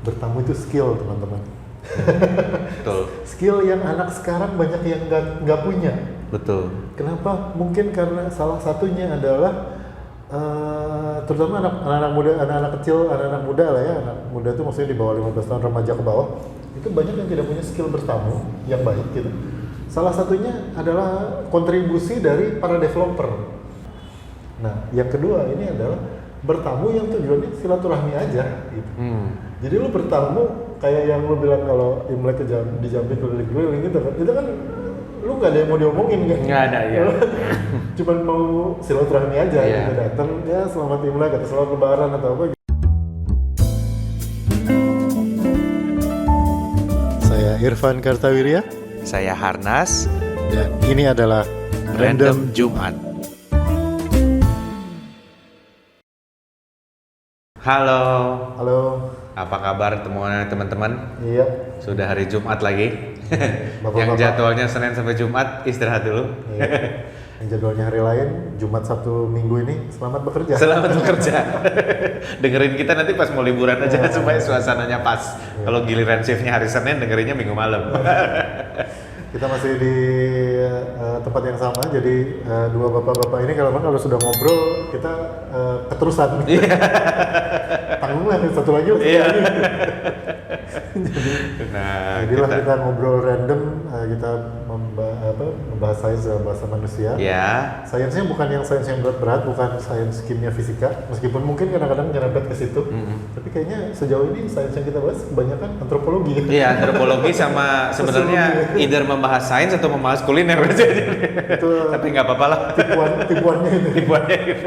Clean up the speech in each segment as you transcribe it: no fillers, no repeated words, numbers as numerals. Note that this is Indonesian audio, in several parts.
Bertamu itu skill, teman-teman. Betul. Skill yang anak sekarang banyak yang nggak punya. Betul. Kenapa? Mungkin karena salah satunya adalah terutama anak-anak muda, anak-anak kecil, anak-anak muda lah ya, anak muda itu maksudnya di bawah 15 tahun, remaja ke bawah, itu banyak yang tidak punya skill bertamu yang baik gitu. Salah satunya adalah kontribusi dari para developer. Nah, yang kedua ini adalah bertamu yang tujuannya silaturahmi aja gitu. Jadi lu bertamu kayak yang lu bilang kalau Imlek di Jambi keliling-keliling gitu kan, itu kan lu nggak ada yang mau diomongin kan? Nggak ada ya. Cuman mau silaturahmi aja Iya. gitu, datang ya selamat Imlek atau selamat Lebaran atau apa. Saya Irfan Kartawirya Saya Harnas. dan ini adalah Random Jumat. Halo. Halo. Apa kabar teman-teman? Iya. Sudah hari Jumat lagi. Bapak-bapak. Yang jadwalnya Senin sampai Jumat istirahat dulu. Iya. Yang jadwalnya hari lain Jumat, Sabtu, Minggu ini selamat bekerja. Selamat bekerja. Dengerin kita nanti pas mau liburan aja Ya. supaya suasananya pas. Kalau giliran shiftnya hari Senin, dengerinnya Minggu malam. Kita masih di tempat yang sama, jadi dua bapak-bapak ini kalau sudah ngobrol kita keterusan. Tanggung lah satu lagi. Iya. Jadilah kita ngobrol random, kita membahas sains dan bahasa manusia. Ya. Sainsnya bukan yang sains yang berat-berat, bukan sains kimia fisika, meskipun mungkin kadang-kadang nyerempet ke situ. Tapi kayaknya sejauh ini sains yang kita bahas kebanyakan antropologi. Iya, antropologi sama sebenarnya either membahas sains atau membahas kuliner aja. Itu Tapi nggak apa-apa lah. tipuannya itu. Tipuannya gitu.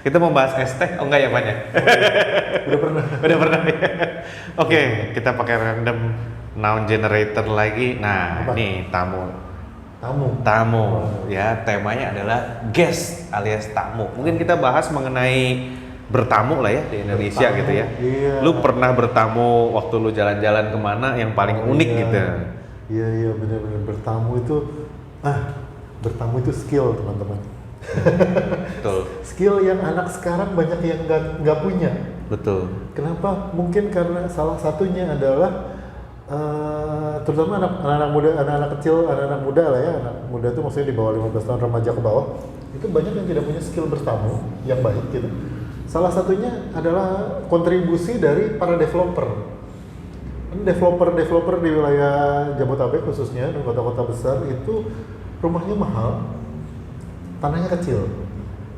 Kita mau bahas es teh, oh enggak ya banyak? Udah pernah. Udah pernah ya? Oke, kita pakai random noun generator lagi. Nah, Apa? ini tamu. Tamu. Ya, temanya adalah guest alias tamu. Mungkin kita bahas mengenai bertamu lah ya di Indonesia Bertamu, gitu ya. iya. Lu pernah bertamu waktu lu jalan-jalan kemana yang paling unik Iya. gitu? Iya benar-benar bertamu itu skill, teman-teman. Betul. Skill yang anak sekarang banyak yang nggak punya. Betul. Kenapa? Mungkin karena salah satunya adalah terutama anak-anak muda, anak-anak kecil, anak-anak muda lah ya, anak muda itu maksudnya di bawah 15 tahun, remaja ke bawah, itu banyak yang tidak punya skill bertamu yang baik gitu. Salah satunya adalah kontribusi dari para developer. Developer di wilayah Jabodetabek khususnya di kota-kota besar itu rumahnya mahal, tanahnya kecil.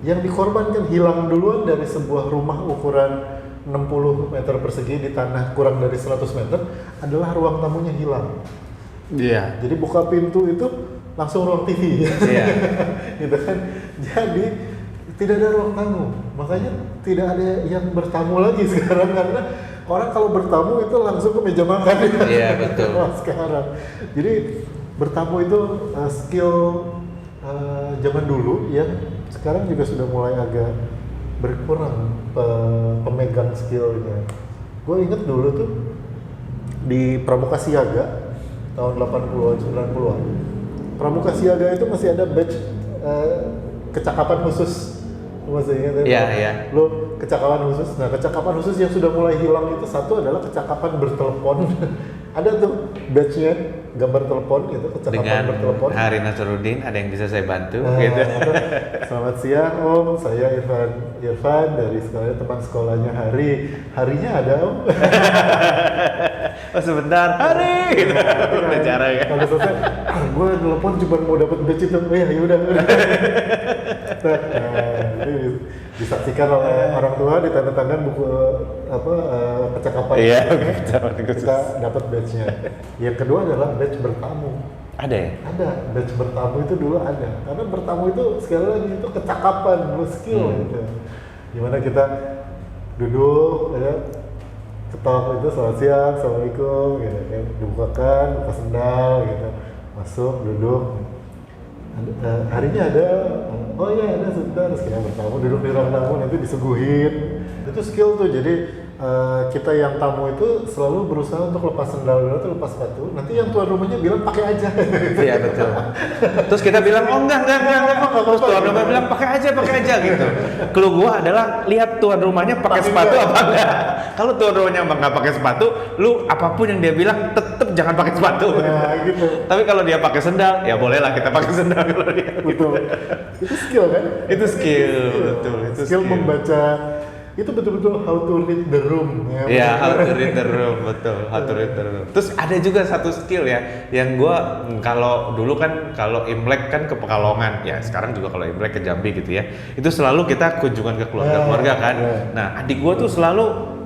Yang dikorbankan hilang duluan dari sebuah rumah ukuran 60 meter persegi di tanah kurang dari 100 meter adalah ruang tamunya hilang. Iya. Jadi buka pintu itu langsung ruang TV. Iya. Gitu kan. Jadi tidak ada ruang tamu. Makanya tidak ada yang bertamu lagi sekarang karena orang kalau bertamu itu langsung ke meja makan. Iya, betul. Sekarang. Jadi bertamu itu skill zaman dulu yang sekarang juga sudah mulai agak berkurang pemegang skillnya. Gue inget dulu tuh di Pramuka Siaga tahun 80-an, 90-an. Pramuka Siaga itu masih ada badge kecakapan khusus. Lu masih ingat ya? Iya, iya. Lu kecakapan khusus. Nah, kecakapan khusus yang sudah mulai hilang itu satu adalah kecakapan bertelepon. Ada tuh badge-nya, gambar telepon gitu, kecakapan Dengan bertelepon. Hari Nasruddin, ada yang bisa saya bantu Nah, gitu. Selamat siang Om, saya Irfan dari teman sekolahnya Harinya ada Om. Oh sebentar, Hari gitu. Udah cara ya. Kalau selesai, gue telepon cuma mau dapat badge itu. Oh ya yaudah. Jadi disaksikan oleh orang tua, ditandatangan buku kecakapan. Iya, kecakapan khusus. Kita dapat badge-nya. Yang kedua adalah badge bertamu. Ada ya? Ada, badge bertamu itu dulu ada. Karena bertamu itu sekali lagi itu kecakapan, skill gitu. Gimana kita duduk, ya, ketok itu selamat siang, assalamualaikum, gitu kan. Dibukakan, buka sendal, gitu. Masuk, duduk. Harinya ada, oh iya ada sebentar, terus kita bertamu, duduk di ruang tamu, nanti disuguhin. Itu skill tuh, jadi kita yang tamu itu selalu berusaha untuk lepas sendal dulu atau lepas sepatu. Nanti yang tuan rumahnya bilang pakai aja. Iya betul. Terus kita bilang oh enggak. Terus tuan rumah bilang pakai aja gitu. Clue gua adalah lihat tuan rumahnya pakai sepatu apa enggak. Kalau tuan rumahnya nggak pakai sepatu, lu apapun yang dia bilang tetep jangan pakai sepatu. Nah, gitu. Tapi kalau dia pakai sendal, ya bolehlah kita pakai sendal kalau dia. Betul. Itu skill kan? Itu skill, betul. Itu skill membaca. Itu betul-betul how to read the room. Iya, how to read the room, betul. How to read the room. Terus ada juga satu skill ya, yang gua kalau dulu kan kalau Imlek kan ke Pekalongan, ya sekarang juga kalau Imlek ke Jambi gitu ya. Itu selalu kita kunjungan ke keluarga-keluarga kan. Nah, adik gua tuh selalu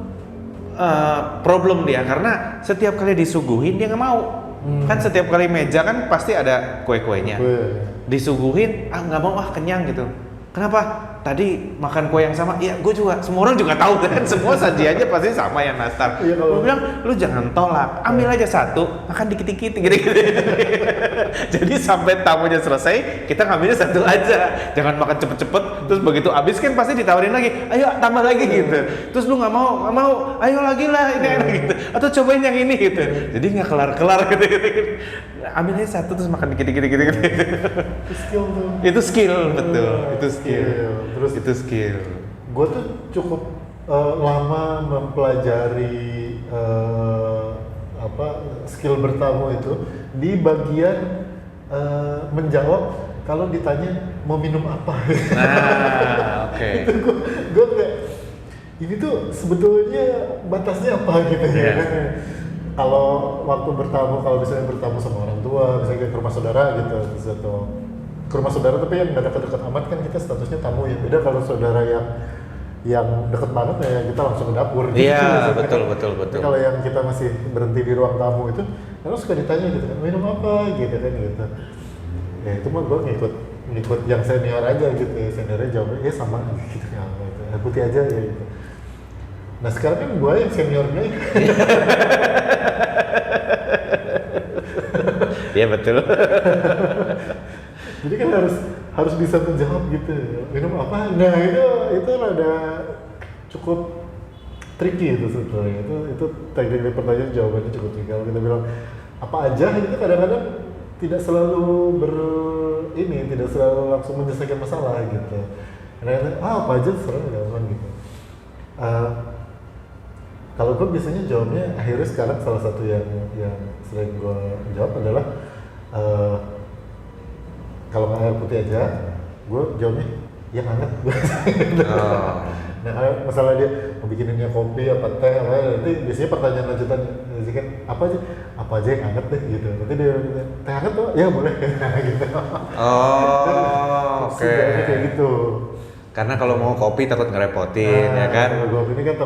problem dia karena setiap kali disuguhin dia nggak mau. Kan setiap kali meja kan pasti ada kue-kuenya. Disuguhin, nggak mau, kenyang gitu. Kenapa? Tadi makan kue yang sama? Iya, gue juga. Semua orang juga tahu kan, semua sajiannya pasti sama yang nastar. Iya, Gue bilang, lu jangan tolak, ambil aja satu, makan dikit-dikit, gitu. Jadi sampai tamunya selesai, kita ngambilnya satu aja. Jangan makan cepet-cepet, terus begitu habis kan pasti ditawarin lagi, ayo tambah lagi gitu. Terus lu nggak mau, ayo lagi lah, ini enak gitu. Atau cobain yang ini gitu. Jadi nggak kelar-kelar gitu. Ambil aja satu, terus makan dikit-dikit. Itu skill tuh. Itu skill, betul. Itu skill. Terus itu skill. Gue tuh cukup lama mempelajari skill bertamu itu di bagian menjawab kalau ditanya mau minum apa. Nah, oke. Itu gue kayak ini tuh sebetulnya batasnya apa gitu ya. Kalau waktu bertamu, kalau misalnya bertamu sama orang tua, misalnya ke rumah saudara gitu, atau ke rumah saudara tapi yang nggak dekat-dekat amat kan kita statusnya tamu ya. Beda kalau saudara yang deket banget ya kita langsung ke dapur. Iya, betul. Kalau yang kita masih berhenti di ruang tamu itu, lalu suka ditanya gitu kan, minum apa gitu kan gitu. Ya itu mah gue ngikut yang senior aja gitu ya, seniornya jawabnya ya sama gitu ya, gitu. Air putih aja ya gitu. Nah sekarang kan gue yang seniornya. Iya betul. Jadi kan harus bisa menjawab gitu. Minum apa? Nah itu rada cukup tricky itu sebetulnya. Itu teknik pertanyaan jawabannya cukup tricky. Kalau kita bilang apa aja itu kadang-kadang tidak selalu tidak selalu langsung menyelesaikan masalah gitu. Kadang-kadang apa aja serang gampang gitu. Kalau gue biasanya jawabnya akhirnya sekarang salah satu yang sering gue jawab adalah kalau nggak air putih aja, gue jawabnya yang hangat. Nah kalau masalah dia mau bikininnya kopi apa teh nanti biasanya pertanyaan lanjutan kan apa aja yang hangat deh gitu. Nanti dia teh hangat tuh ya boleh gitu. Oke. Kayak gitu. Karena kalau mau kopi takut ngerepotin ya kan. Kan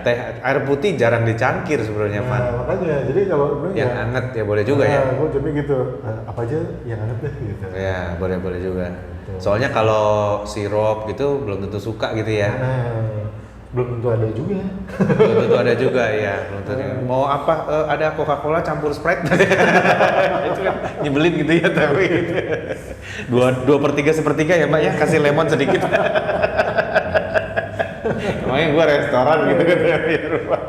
teh air putih jarang dicangkir sebenarnya Van. Makanya jadi kalau yang hangat ya boleh juga ya. Gue jadi gitu. Apa aja yang hangat deh gitu. Ya boleh juga. Soalnya kalau sirup gitu belum tentu suka gitu ya. Belum tentu ada juga. Belum tentu ada juga ya. Belum tentu. Mau apa? Ada Coca-Cola campur Sprite. Itu kan nyebelin gitu ya tapi. 2/3 ya Mbak ya, kasih lemon sedikit. Makanya gue restoran gitu kan ya di rumah.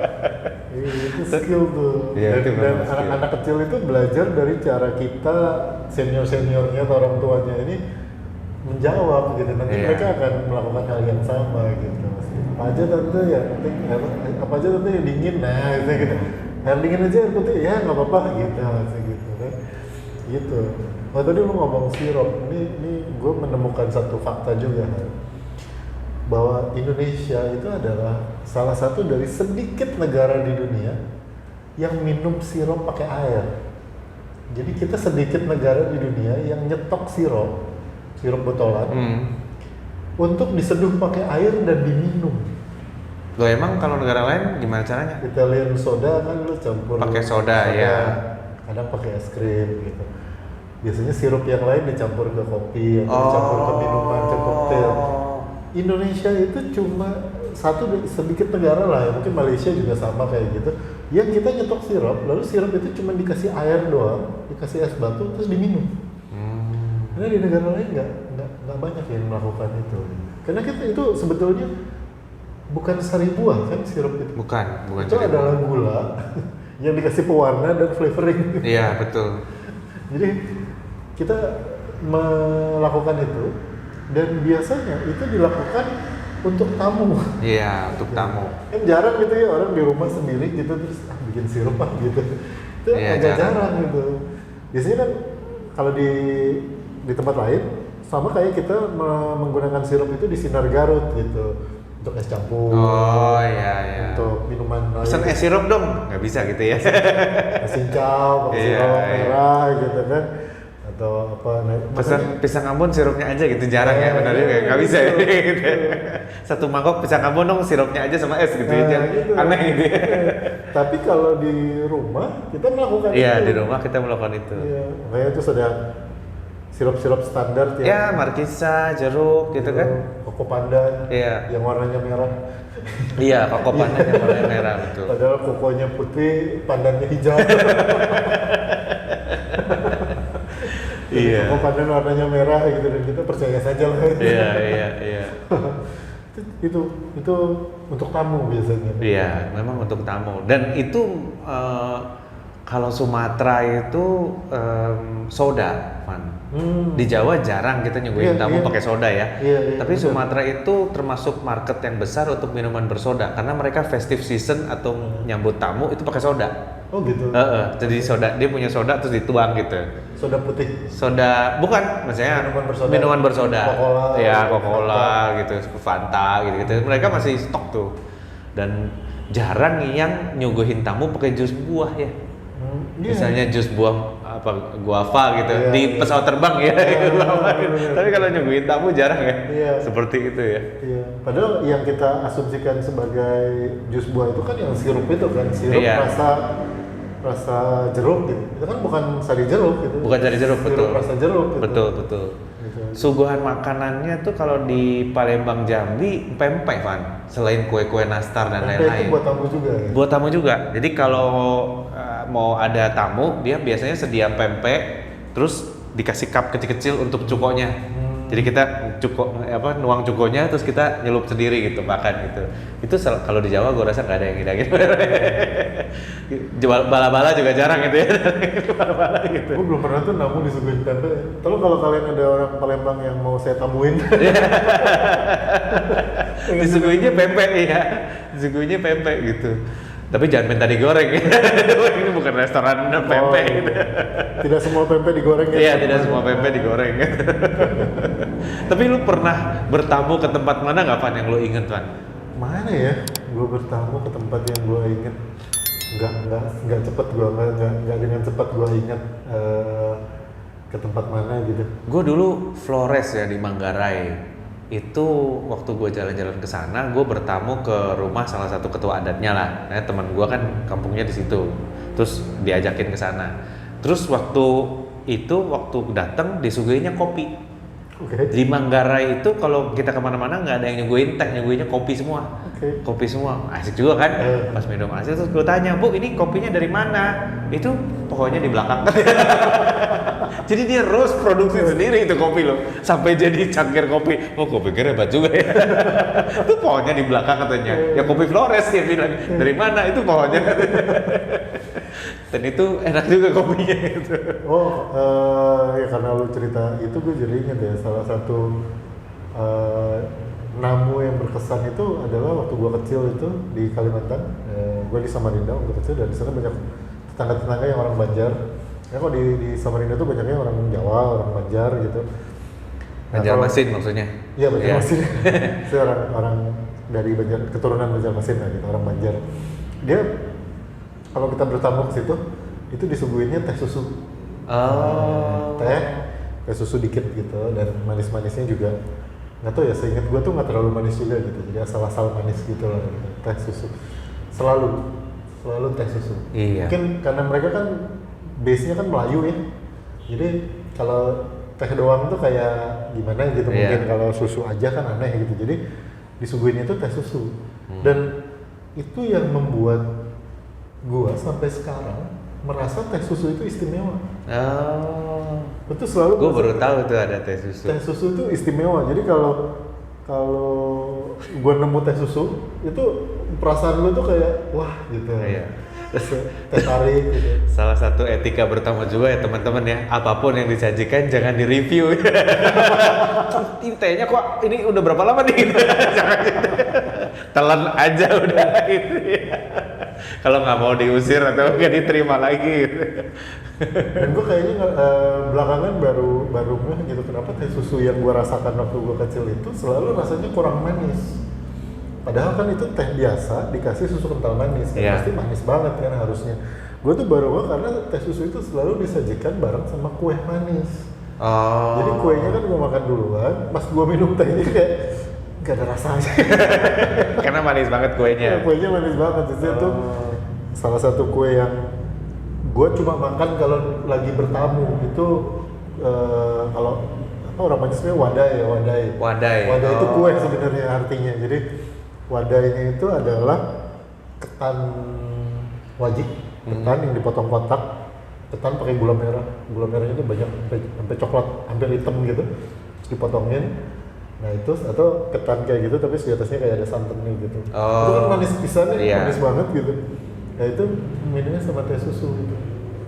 Itu skill tuh. Ya, dan anak-anak kecil itu belajar dari cara kita senior-seniornya atau orang tuanya ini menjawab gitu. Nanti mereka akan melakukan hal yang sama gitu. Apa aja tante ya, apa aja tante yang dingin, nah gitu. Air dingin aja air putih ya nggak apa-apa gitu kan. Gitu. Oh tadi lu ngomong sirup, ini gue menemukan satu fakta juga bahwa Indonesia itu adalah salah satu dari sedikit negara di dunia yang minum sirup pakai air. Jadi kita sedikit negara di dunia yang nyetok sirup botolan untuk diseduh pakai air dan diminum. Loh emang kalau negara lain gimana caranya? Italian soda kan lu campur pakai soda ya. Kadang pakai es krim gitu. Biasanya sirup yang lain dicampur ke kopi atau dicampur ke minuman, ke koktail. Indonesia itu cuma sedikit negara lah ya, mungkin Malaysia juga sama kayak gitu. Yang kita nyetok sirup, lalu sirup itu cuma dikasih air doang, dikasih es batu terus diminum. Karena di negara lain nggak banyak yang melakukan itu. Karena kita itu sebetulnya bukan sari buah kan sirup itu. Bukan Itu jadi adalah gula yang dikasih pewarna dan flavoring. Iya, betul. Jadi kita melakukan itu dan biasanya itu dilakukan untuk tamu. Iya, untuk tamu. Kan jarang gitu ya orang di rumah sendiri gitu terus bikin sirup gitu. Itu Iya, agak jarang. jarang gitu. Biasanya kan kalau di tempat lain sama kayak kita menggunakan sirup itu di Sinar Garut gitu untuk es campur. Oh, iya. Untuk minuman lain. Pesan es sirup dong, nggak bisa gitu ya. Es cincau, pakai Iya, sirup iya. merah gitu kan. Atau apa Pesan pisang Ambon sirupnya aja gitu, jarang ya, benar juga, nggak bisa ya. Gitu. Satu mangkok pisang Ambon dong, sirupnya aja sama es gitu ya, gitu. aneh gitu ya. Tapi kalau di rumah kita melakukan Iya, itu. di rumah kita melakukan itu. Iya, makanya itu sudah sirup-sirup standar Ya, markisa, jeruk gitu kan. Koko pandan Iya. yang warnanya merah. Iya, koko pandan yang warnanya merah, betul. Padahal kokonya putih, pandannya hijau. Iya. Koko pandan warnanya merah gitu dan kita percaya saja lah. Iya. itu untuk tamu biasanya. Iya, memang untuk tamu. Dan itu kalau Sumatera itu soda, Van. Di Jawa jarang kita nyuguhin Iya, tamu iya. pakai soda ya. Iya, Tapi betul. Sumatera itu termasuk market yang besar untuk minuman bersoda karena mereka festive season atau nyambut tamu itu pakai soda. Oh gitu. Jadi soda, dia punya soda terus dituang gitu. Soda putih. Soda bukan, maksudnya Minuman bersoda. Coca-Cola. Ya, Coca-Cola gitu, Fanta gitu. Mereka masih stok tuh. Dan jarang yang nyuguhin tamu pakai jus buah ya. Iya. Misalnya jus buah apa guava gitu Iya, di iya. pesawat terbang ya. Bener. Tapi kalau nyuguhin tamu jarang ya. Iya. Seperti itu ya. Iya. Padahal yang kita asumsikan sebagai jus buah itu kan yang sirup itu kan, sirup Iya. rasa jeruk gitu. Itu kan bukan sari jeruk gitu. Bukan sari jeruk, betul. Sirup rasa jeruk gitu. Betul. Gitu. Suguhan makanannya tuh kalau di Palembang Jambi pempek, Van. Selain kue-kue nastar dan Pempek itu lain-lain. buat tamu juga ya. Buat tamu juga. Jadi kalau mau ada tamu, dia biasanya sedia pempek, terus dikasih cup kecil-kecil untuk cukonya. Jadi kita nuang cukonya, terus kita nyelup sendiri gitu, makan gitu. Itu kalau di Jawa gue rasa nggak ada yang ngidangin. Bala-bala juga jarang gitu ya. Bala-bala gitu. Gue belum pernah tuh namu disuguhin pempek. Tolong kalau kalian ada orang Palembang yang mau saya tamuin. Disuguhinnya pempek ya. Disuguhinnya pempek gitu. Tapi jangan minta digoreng. Ini bukan restoran pempek Oh, gitu. Tidak semua pempek digoreng ya. Iya, tidak semua pempek digoreng. Tapi lu pernah bertamu ke tempat mana nggak, Van, yang lu inget, Van? Mana ya? Gue bertamu ke tempat yang gue inget. Nggak cepet gue, nggak dengan cepat gue inget ke tempat mana gitu. Gue dulu Flores ya di Manggarai. Itu waktu gue jalan-jalan ke sana, gue bertamu ke rumah salah satu ketua adatnya lah. Nah, teman gue kan kampungnya di situ. Terus diajakin ke sana. Terus waktu datang disuguhinnya kopi. Oke. Di Manggarai itu kalau kita kemana-mana nggak ada yang nyuguhin teh, nyuguhinnya kopi semua. Oke. Kopi semua, asik juga kan? Pas minum asik terus gue tanya, Bu, ini kopinya dari mana? Itu pokoknya di belakang. Jadi dia roast produksi sendiri itu kopi loh, sampai jadi cangkir kopi. Oh, kopi hebat juga ya. Itu pohonnya di belakang katanya. Ya kopi Flores dia bilang. Dari mana? Itu pohonnya. Dan itu enak juga kopinya gitu. Oh, ya karena lu cerita itu gue jadi inget ya salah satu namu yang berkesan itu adalah waktu gue kecil itu di Kalimantan. Gue di Samarinda waktu kecil dan di sana banyak tetangga-tetangga yang orang Banjar. Ya kok di Samarinda tuh banyaknya orang Jawa, orang Banjar gitu. Banjarmasin maksudnya? Iya, Banjarmasin. Itu orang dari Banjar, keturunan Banjarmasin lah gitu, orang Banjar. Dia kalau kita bertamu ke situ, itu disuguhinnya teh susu. Oh. Teh susu dikit gitu, dan manis-manisnya juga nggak tahu ya, seingat gue tuh nggak terlalu manis juga gitu, jadi asal-asal manis gitu lah, teh susu. Selalu teh susu. Iya. Mungkin karena mereka kan base-nya kan Melayu ya, jadi kalau teh doang tuh kayak gimana gitu, mungkin kalau susu aja kan aneh gitu, jadi disuguhinnya itu teh susu. Dan itu yang membuat gua sampai sekarang merasa teh susu itu istimewa. Oh. Itu selalu Gue baru tahu tuh ada teh susu. Teh susu itu istimewa. Jadi kalau gue nemu teh susu, itu perasaan lu tuh kayak wah gitu. Iya. Tertarik gitu. Salah satu etika bertamu juga ya teman-teman ya, apapun yang disajikan jangan di-review. Ini tehnya kok ini udah berapa lama nih? Jangan gitu. Telan aja udah gitu ya. Kalau nggak mau diusir atau nggak diterima lagi gitu. Dan gue kayaknya belakangan baru ngeh gitu kenapa teh susu yang gue rasakan waktu gue kecil itu selalu rasanya kurang manis. Padahal kan itu teh biasa dikasih susu kental manis, kan pasti manis banget kan harusnya. Gue tuh baru ngeh karena teh susu itu selalu disajikan bareng sama kue manis. Oh. Jadi kuenya kan gue makan duluan, pas gue minum tehnya kayak gak ada rasanya. Karena manis banget kuenya. Kuenya manis banget, jadi itu salah satu kue yang gue cuma makan kalau lagi bertamu itu kalau apa orang Mancisnya wadai. Wadai itu kue sebenarnya artinya. Jadi wadainya itu adalah ketan wajik, ketan yang dipotong kotak, ketan pakai gula merah. Gula merahnya itu banyak sampai coklat, hampir hitam gitu, terus dipotongin. Nah itu atau ketan kayak gitu tapi di atasnya kayak ada santannya gitu. Itu kan manis pisannya, manis banget gitu. Nah itu minumnya sama teh susu gitu.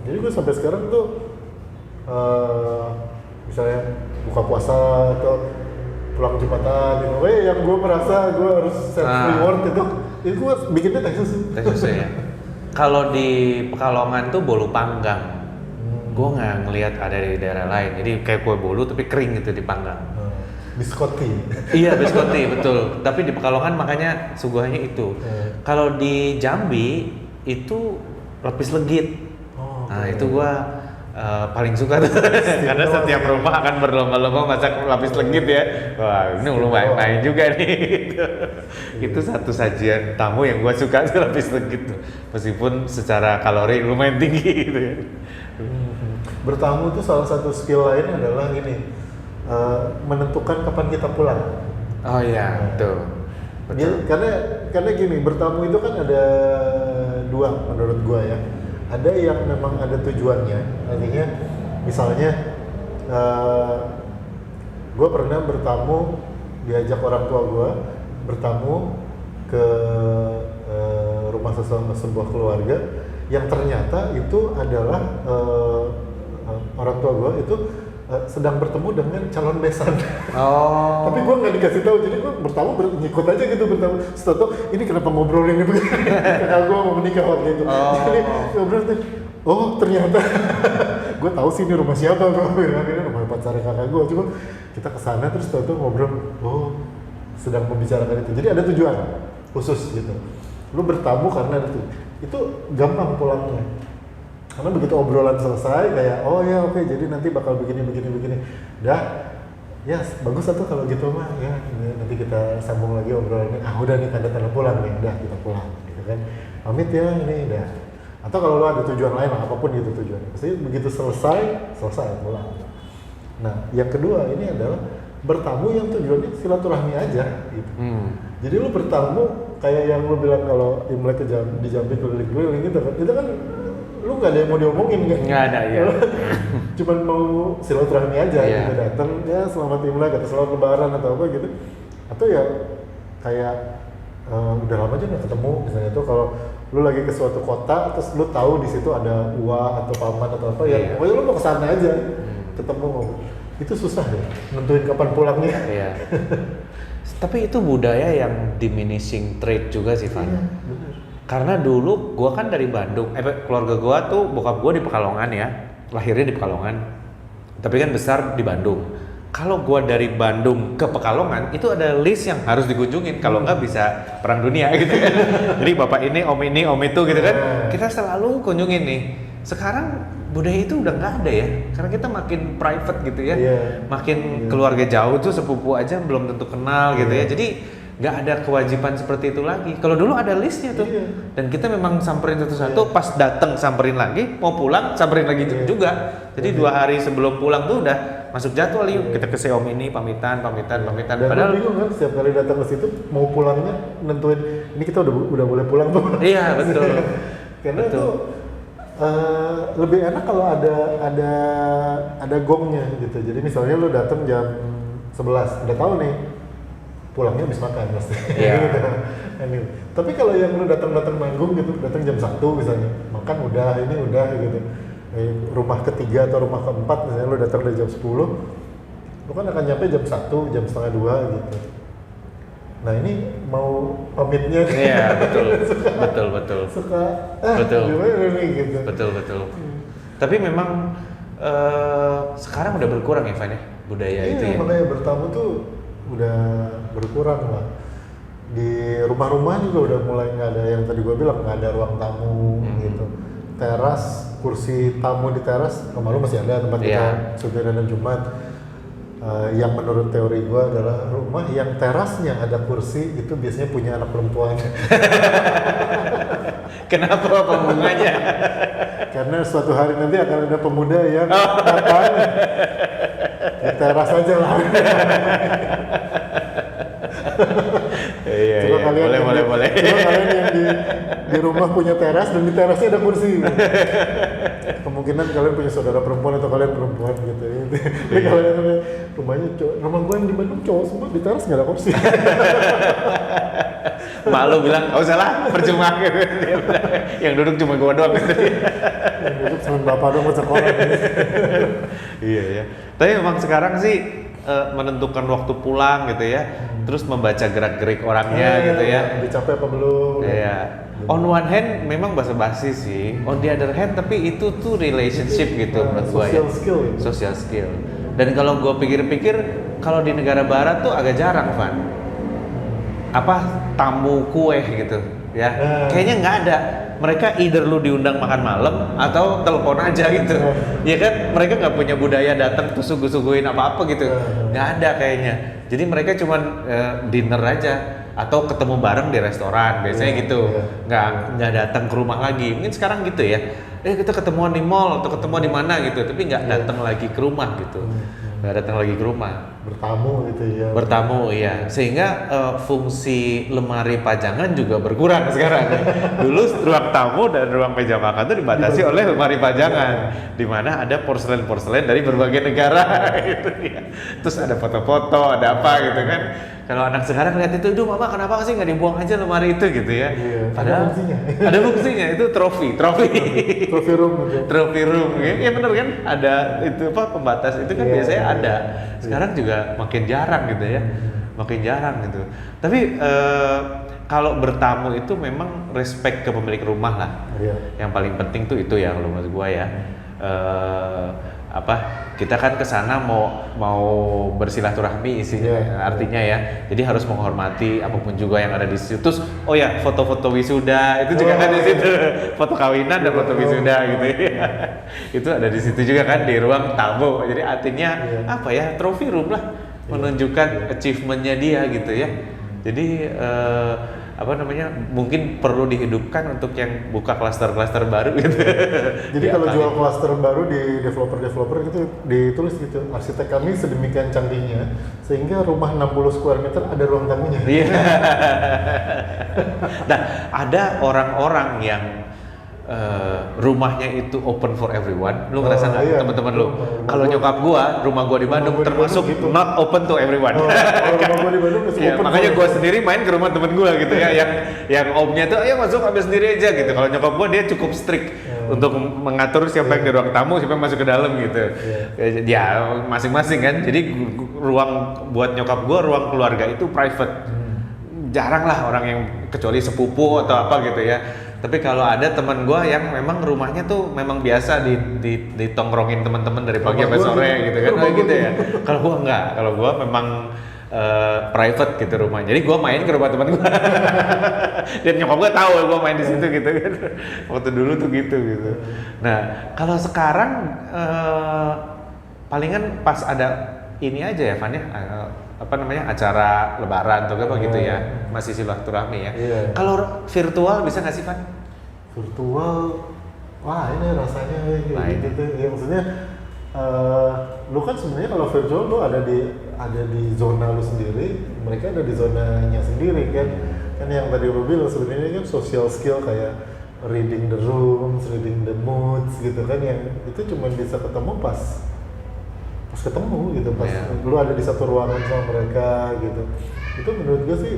Jadi gue sampai sekarang tuh misalnya buka puasa atau pulang Jumatan gitu, yang gue merasa gue harus self reward itu gue bikinnya teh susu. Teh susu ya. Kalau di Pekalongan tuh bolu panggang. Gue nggak ngelihat ada di daerah lain. Jadi kayak kue bolu tapi kering gitu dipanggang. Biskoti. Iya biskoti betul. Tapi di Pekalongan makanya suguhannya itu. Kalau di Jambi itu lapis legit. Nah itu gua paling suka tuh. Karena setiap rumah akan berlomba-lomba masak lapis legit ya. Wah ini lumayan main juga nih. Itu satu sajian tamu yang gua suka tuh lapis legit tuh. Meskipun secara kalori lumayan tinggi gitu ya. Bertamu tuh salah satu skill lain adalah ini. Menentukan kapan kita pulang. Oh iya, betul. Karena gini, bertamu itu kan ada dua menurut gua ya. Ada yang memang ada tujuannya, artinya misalnya gua pernah bertamu, diajak orang tua gua bertamu ke rumah sebuah keluarga yang ternyata itu adalah orang tua gua itu sedang bertemu dengan calon besan. Tapi gue nggak dikasih tahu, jadi gue bertamu ngikut aja gitu bertamu. Setelah ini kenapa ngobrolin ini begini? Karena gue mau menikah waktu itu. Jadi ngobrol tuh, oh ternyata gue tahu sih ini rumah siapa. Gue bilang ini rumah pacar kakak gue. Cuma kita kesana terus tahu ngobrol, oh sedang membicarakan itu. Jadi ada tujuan khusus gitu. Lu bertamu karena itu gampang pulangnya. Karena begitu obrolan selesai kayak oh ya oke, jadi nanti bakal begini dah ya bagus tuh kalau gitu mah ya nanti kita sambung lagi obrolannya. Udah nih tanda pulang nih, udah kita pulang gitu kan, pamit ya ini dah. Atau kalau lo ada tujuan lain apapun gitu tujuannya, pasti begitu selesai pulang. Nah yang kedua ini adalah bertamu yang tujuannya silaturahmi aja gitu. Jadi lo bertamu kayak yang lo bilang kalau Imlek di Jambi keliling-keliling gitu kan, itu kan lu nggak ada yang mau diomongin kan? Nggak ada ya. Cuman mau silaturahmi aja gitu, datang ya selamat Imlek atau selamat Lebaran atau apa gitu. Atau ya kayak udah lama aja nggak ketemu misalnya tuh kalau lu lagi ke suatu kota terus lu tahu di situ ada uwa atau paman atau apa ya pokoknya lu mau kesana aja ketemu itu susah ya nentuin kapan pulangnya. Tapi itu budaya yang diminishing trade juga sih Van. Bener. Karena dulu gua kan dari Bandung, keluarga gua tuh bokap gua di Pekalongan ya, lahirnya di Pekalongan, tapi kan besar di Bandung. Kalau gua dari Bandung ke Pekalongan itu ada list yang harus dikunjungin, kalau nggak bisa perang dunia gitu kan. Jadi bapak ini, om itu gitu kan, kita selalu kunjungin nih. Sekarang budaya itu udah nggak ada ya, karena kita makin private gitu ya, makin keluarga jauh tuh sepupu aja belum tentu kenal gitu ya. Jadi nggak ada kewajiban seperti itu lagi. Kalau dulu ada listnya tuh, dan kita memang samperin satu-satu. Pas datang samperin lagi, mau pulang samperin lagi juga. Jadi 2 hari sebelum pulang tuh udah masuk jadwal, yuk kita ke si om ini pamitan. Dan Padahal bingung kan setiap kali datang ke situ mau pulangnya nentuin ini kita udah boleh pulang tuh. Iya betul. Karena itu lebih enak kalau ada gongnya gitu. Jadi misalnya lu datang jam 11, udah tahu nih pulangnya habis makan pasti. Iya. Gitu. Tapi kalau yang lu datang manggung gitu, datang jam 1 misalnya, makan udah, ini udah gitu. Rumah ketiga atau rumah keempat misalnya lu datang dari jam 10, lu kan akan nyampe jam 1, jam setengah 2 gitu. Nah ini mau pamitnya Iya, betul. suka Betul. gimana nih gitu. Betul. Tapi memang sekarang udah berkurang ya, Van ya, budaya Iya, itu ya. makanya bertamu tuh udah berkurang lah. Di rumah-rumah juga udah mulai nggak ada yang tadi gua bilang, nggak ada ruang tamu gitu. Teras, kursi tamu di teras, rumah lu masih ada tempat kita Sabtu dan Jumat. Yang menurut teori gua adalah rumah yang terasnya ada kursi itu biasanya punya anak perempuan. Kenapa hubungannya? Karena suatu hari nanti akan ada pemuda yang datang di teras aja lah. Iya, Coba kalian boleh. Coba kalian yang di rumah punya teras dan di terasnya ada kursi. Kemungkinan kalian punya saudara perempuan atau kalian perempuan gitu. Tapi kalau yang rumahnya cowok, rumah gue yang di Bandung cowok semua di teras nggak ada kursi. Mak lu bilang, oh salah, percuma gitu. Yang duduk cuma gua doang gitu. Yang duduk cuma bapak doang ke sekolah. Iya. Tapi memang sekarang sih menentukan waktu pulang gitu ya, terus membaca gerak-gerik orangnya gitu ya. Udah capek apa belum? Iya. On one hand memang basa-basi sih, on the other hand tapi itu tuh relationship gitu menurut gua ya. Social skill. Social skill. Dan kalau gua pikir-pikir, kalau di negara barat tuh agak jarang, Van. Apa tamu kue gitu ya. Kayaknya nggak ada. Mereka either lu diundang makan malam atau telepon aja gitu. Ya kan mereka nggak punya budaya datang tuh suguh-suguhin apa-apa gitu. Nggak ada kayaknya. Jadi mereka cuman dinner aja atau ketemu bareng di restoran biasanya gitu. Nggak datang ke rumah lagi. Mungkin sekarang gitu ya. Kita ketemuan di mall atau ketemuan di mana gitu, tapi nggak datang lagi ke rumah gitu. Nggak datang lagi ke rumah. Bertamu gitu ya. Bertamu, iya. Sehingga fungsi lemari pajangan juga berkurang sekarang. Dulu ruang tamu dan ruang meja makan itu dibatasi oleh lemari pajangan, di mana ada porselen-porselen dari berbagai negara gitu ya. Terus ada foto-foto, ada apa gitu kan. Kalau anak sekarang lihat itu, "Duh, Mama, kenapa sih nggak dibuang aja lemari itu?" gitu ya. Padahal ada fungsinya, itu trofi. Trophy room gitu. Trophy room, ya bener kan? Ada itu apa pembatas itu kan biasanya ada. Sekarang juga makin jarang gitu ya, makin jarang gitu. Tapi kalau bertamu itu memang respect ke pemilik rumah lah. Yang paling penting tuh itu ya kalau menurut gua ya. Kita kan kesana mau bersilaturahmi isinya artinya ya. Jadi harus menghormati apapun juga yang ada di situ. Terus oh ya foto-foto wisuda itu juga kan di situ. Foto kawinan dan foto wisuda gitu ya. Itu ada di situ juga kan di ruang tamu. Jadi artinya apa ya? Trophy room lah, menunjukkan achievement-nya dia gitu ya. Jadi mungkin perlu dihidupkan untuk yang buka klaster-klaster baru gitu. Jadi kalau jual klaster baru di developer gitu ditulis gitu, arsitek kami sedemikian canggihnya sehingga rumah 60 square meter ada ruang tamunya. Iya. Nah, ada orang-orang yang rumahnya itu open for everyone. Lu ngerasa nggak teman-teman lu? Kalau nyokap rumah gua di Bandung termasuk gitu. Not open to everyone. Rumah gua di Bandung ya, makanya gua sendiri main ke rumah temen gua gitu ya, yang omnya tuh ayo masuk ambil sendiri aja gitu. Kalau nyokap gua dia cukup strict untuk mengatur siapa yang di ruang tamu, siapa yang masuk ke dalam gitu. Ya masing-masing kan. Jadi ruang buat nyokap gua, ruang keluarga itu private. Jarang lah orang yang kecuali sepupu atau apa gitu ya. Tapi kalau ada teman gue yang memang rumahnya tuh memang biasa ditongkrongin teman-teman dari pagi sampai sore gitu kan, gitu ya. Kalau gue enggak, kalau gue memang private gitu rumahnya. Jadi gue main ke rumah teman gue. Dan nyokap gue tahu gue main di situ gitu kan. Waktu dulu tuh gitu. Nah kalau sekarang palingan pas ada ini aja ya, Van ya. Acara lebaran atau apa gitu ya, masih silaturahmi ya. Kalau virtual bisa nggak sih, Van? Virtual, wah ini rasanya gitu. Ya maksudnya, lu kan sebenarnya kalau virtual lu ada di zona lu sendiri, mereka ada di zonanya sendiri kan. Kan yang tadi lu bilang sebenarnya kan social skill kayak reading the rooms, reading the moods gitu kan, yang itu cuma bisa ketemu pas ketemu gitu, pas lu ada di satu ruangan sama mereka gitu. itu menurut gue sih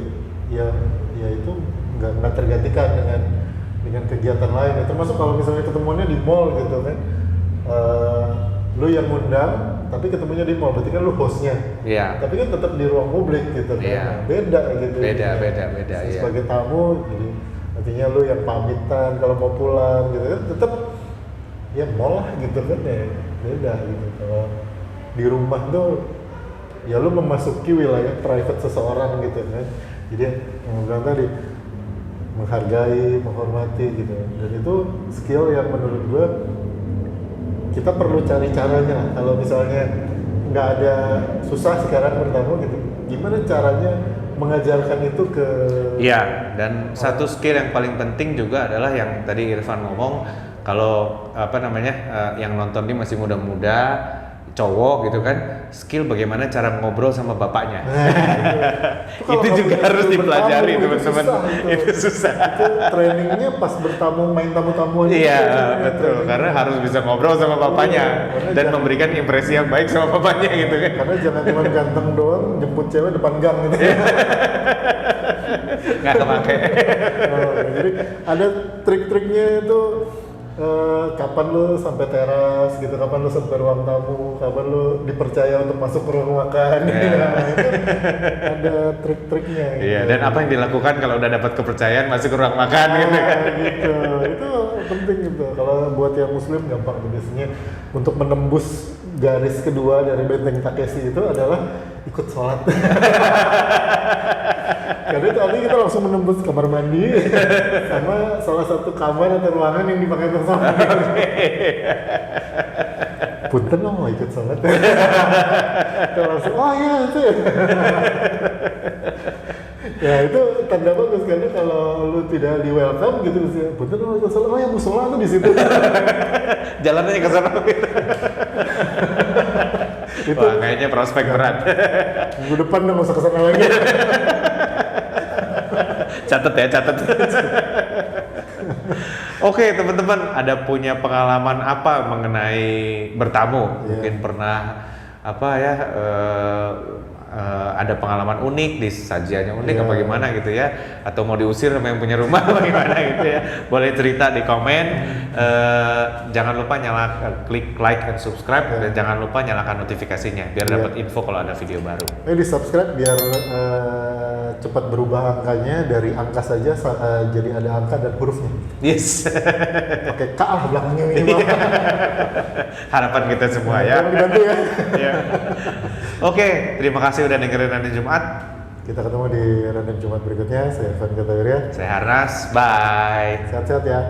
ya itu nggak tergantikan dengan kegiatan lain ya. Termasuk kalau misalnya ketemuannya di mall gitu kan, lu yang ngundang tapi ketemunya di mall, berarti kan lu hostnya. Iya. Tapi kan tetap di ruang publik gitu kan. Iya. Nah, beda gitu. Beda, iya. Sebagai tamu, jadi artinya lu yang pamitan kalau mau pulang gitu kan, tetap ya mall lah gitu kan ya. Beda gitu. Kalau di rumah tuh ya lu memasuki wilayah private seseorang gitu kan. Jadi yang bilang tadi menghargai, menghormati gitu. Dan itu skill yang menurut gua kita perlu cari caranya lah. Kalau misalnya nggak ada, susah sekarang bertamu gitu, gimana caranya mengajarkan itu ke... Iya, dan satu skill yang paling penting juga adalah yang tadi Irfan ngomong, kalau yang nonton ini masih muda-muda, cowok gitu kan, skill bagaimana cara ngobrol sama bapaknya. Itu juga harus dipelajari teman-teman. Itu susah. Itu trainingnya pas bertamu, main tamu-tamu aja. Iya, betul. Karena harus bisa ngobrol sama bapaknya dan memberikan impresi yang baik sama bapaknya gitu kan. Karena jangan cuma ganteng doang, jemput cewek depan gang gitu. Nggak kepake. Jadi ada trik-triknya itu. Kapan lu sampai teras gitu, kapan lu sampai ruang tamu, kapan lu dipercaya untuk masuk ke ruang makan, gitu. Nah, itu ada trik-triknya. Gitu. Iya, dan apa yang dilakukan kalau udah dapat kepercayaan masuk ke ruang makan gitu kan? Gitu, itu penting gitu. Kalau buat yang muslim gampang tuh biasanya untuk menembus garis kedua dari benteng Takeshi itu adalah ikut sholat. Karena tadi kita langsung menembus kamar mandi sama salah satu kamar atau ruangan yang dipakai untuk sholat. Punten lo mau ikut sholat. Kita langsung, oh iya itu ya. Ya itu tanda bagus karena kalau lu tidak di welcome gitu, punten lo ikut sholat, oh ya musola tuh di situ. Jalannya ke sana. Itu, wah, kayaknya prospek berat. Minggu depan udah nggak usah kesana lagi. Catat. Oke, teman-teman, ada punya pengalaman apa mengenai bertamu? Mungkin pernah ada pengalaman unik, di sajiannya unik apa gimana gitu ya, atau mau diusir sama yang punya rumah bagaimana gitu ya, boleh cerita di komen. Jangan lupa klik like and subscribe, dan jangan lupa nyalakan notifikasinya biar dapat info kalau ada video baru. Di subscribe biar cepat berubah angkanya, dari angka saja jadi ada angka dan hurufnya. Yes. Oke, K lah belakangnya minimal. Harapan kita semua ya. Tolong dibantu ya. Ya. Oke, terima kasih udah dengerin Random Jumat. Kita ketemu di Random Jumat berikutnya. Saya Irfan Gatawiria. Saya Harnas, bye. Sehat-sehat ya.